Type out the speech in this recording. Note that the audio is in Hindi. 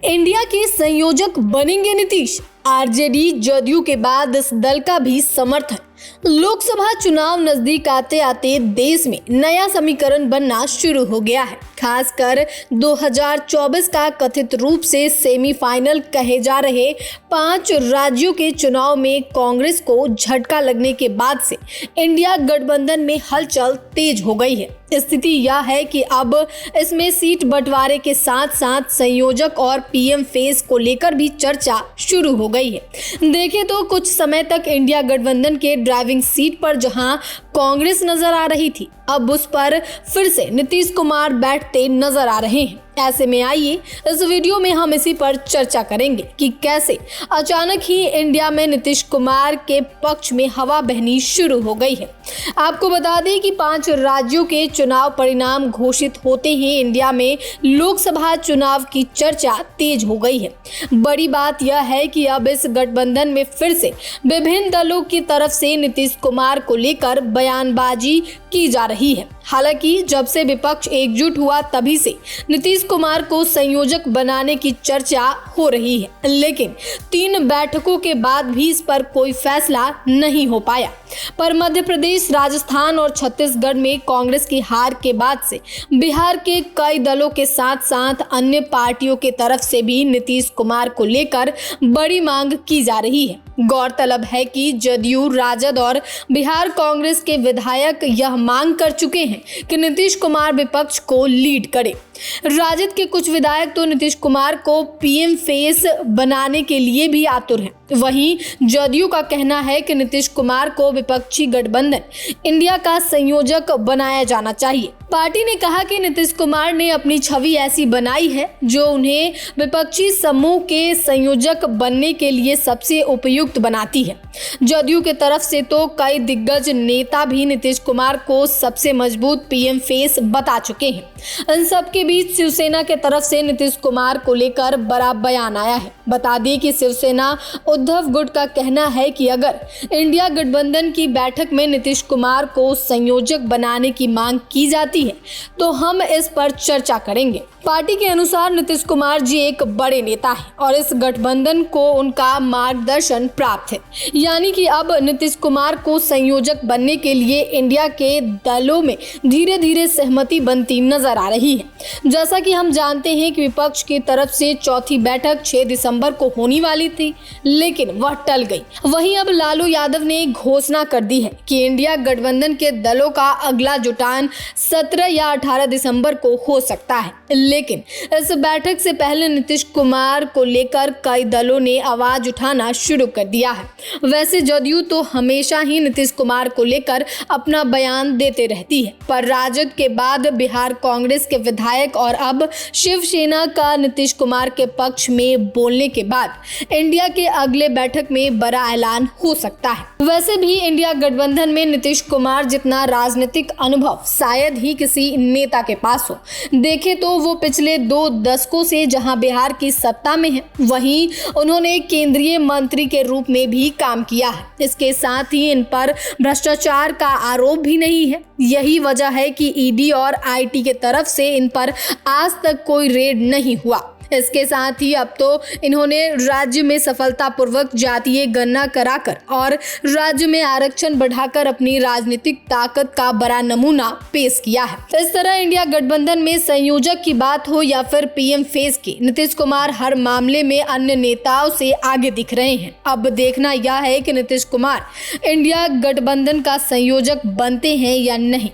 इंडिया के संयोजक बनेंगे नीतीश। आरजेडी जदयू के बाद इस दल का भी समर्थन। लोकसभा चुनाव नजदीक आते आते देश में नया समीकरण बनना शुरू हो गया है। खासकर 2024 का कथित रूप से सेमीफाइनल कहे जा रहे 5 राज्यों के चुनाव में कांग्रेस को झटका लगने के बाद से इंडिया गठबंधन में हलचल तेज हो गई है। स्थिति यह है कि अब इसमें सीट बंटवारे के साथ साथ संयोजक और पीएम फेस को लेकर भी चर्चा शुरू हो गई है। देखें तो कुछ समय तक इंडिया गठबंधन के ड्राइविंग सीट पर जहां कांग्रेस नजर आ रही थी, अब उस पर फिर से नीतीश कुमार बैठते नजर आ रहे हैं। ऐसे में आइए इस वीडियो में हम इसी पर चर्चा करेंगे कि कैसे अचानक ही इंडिया में नीतीश कुमार के पक्ष में हवा बहनी शुरू हो गई है। आपको बता दें कि 5 राज्यों के चुनाव परिणाम घोषित होते ही इंडिया में लोकसभा चुनाव की चर्चा तेज हो गई है। बड़ी बात यह है कि अब इस गठबंधन में फिर से विभिन्न दलों की तरफ से नीतीश कुमार को लेकर बयानबाजी की जा रही है। हालांकि जब से विपक्ष एकजुट हुआ तभी से नीतीश कुमार को संयोजक बनाने की चर्चा हो रही है, लेकिन 3 बैठकों के बाद भी इस पर कोई फैसला नहीं हो पाया। पर मध्य प्रदेश, राजस्थान और छत्तीसगढ़ में कांग्रेस की हार के बाद से बिहार के कई दलों के साथ साथ अन्य पार्टियों के तरफ से भी नीतीश कुमार को लेकर बड़ी मांग की जा रही है। गौरतलब है कि जदयू, राजद और बिहार कांग्रेस के विधायक यह मांग कर चुके हैं कि नीतीश कुमार विपक्ष को लीड करे। राजद के कुछ विधायक तो नीतीश कुमार को पीएम फेस बनाने के लिए भी आतुर हैं। वहीं जदयू का कहना है कि नीतीश कुमार को विपक्षी गठबंधन इंडिया का संयोजक बनाया जाना चाहिए। पार्टी ने कहा कि नीतीश कुमार ने अपनी छवि ऐसी बनाई है जो उन्हें विपक्षी समूह के संयोजक बनने के लिए सबसे उपयुक्त बनाती है। जदयू के तरफ से तो कई दिग्गज नेता भी नीतीश कुमार को सबसे मजबूत पीएम फेस बता चुके हैं। इन सब के बीच शिवसेना के तरफ से नीतीश कुमार को लेकर बड़ा बयान आया है। बता दें कि शिवसेना उद्धव गुट का कहना है कि अगर इंडिया गठबंधन की बैठक में नीतीश कुमार को संयोजक बनाने की मांग की जाती है तो हम इस पर चर्चा करेंगे। पार्टी के अनुसार नीतीश कुमार जी एक बड़े नेता हैं और इस गठबंधन को उनका मार्गदर्शन प्राप्त है। यानी कि अब नीतीश कुमार को संयोजक बनने के लिए इंडिया के दलों में धीरे धीरे सहमति बनती नजर आ रही है। जैसा कि हम जानते हैं कि विपक्ष की तरफ से चौथी बैठक 6 दिसंबर को होने वाली थी, लेकिन वह टल गई। वहीं अब लालू यादव ने घोषणा कर दी है कि इंडिया गठबंधन के दलों का अगला जुटान 17 या 18 दिसंबर को हो सकता है। लेकिन इस बैठक से पहले नीतीश कुमार को लेकर कई दलों ने आवाज उठाना शुरू कर दिया है। वैसे जदयू तो हमेशा ही नीतीश कुमार को लेकर अपना बयान देते रहती है, पर राजद के बाद बिहार कांग्रेस के विधायक और अब शिवसेना का नीतीश कुमार के पक्ष में बोलने के बाद इंडिया के अगले बैठक में बड़ा ऐलान हो सकता है। वैसे भी इंडिया गठबंधन में नीतीश कुमार जितना राजनीतिक अनुभव शायद ही किसी नेता के पास हो। देखें तो वो पिछले 2 दशकों से जहां बिहार की सत्ता में है, वहीं उन्होंने केंद्रीय मंत्री के रूप में भी काम किया है। इसके साथ ही इन पर भ्रष्टाचार का आरोप भी नहीं है। यही वजह है कि ईडी और आईटी के तरफ से इन पर आज तक कोई रेड नहीं हुआ। इसके साथ ही अब तो इन्होंने राज्य में सफलतापूर्वक जातीय गणना कराकर और राज्य में आरक्षण बढ़ाकर अपनी राजनीतिक ताकत का बड़ा नमूना पेश किया है। इस तरह इंडिया गठबंधन में संयोजक की बात हो या फिर पीएम फेस की, नीतीश कुमार हर मामले में अन्य नेताओं से आगे दिख रहे हैं। अब देखना यह है कि नीतीश कुमार इंडिया गठबंधन का संयोजक बनते हैं या नहीं।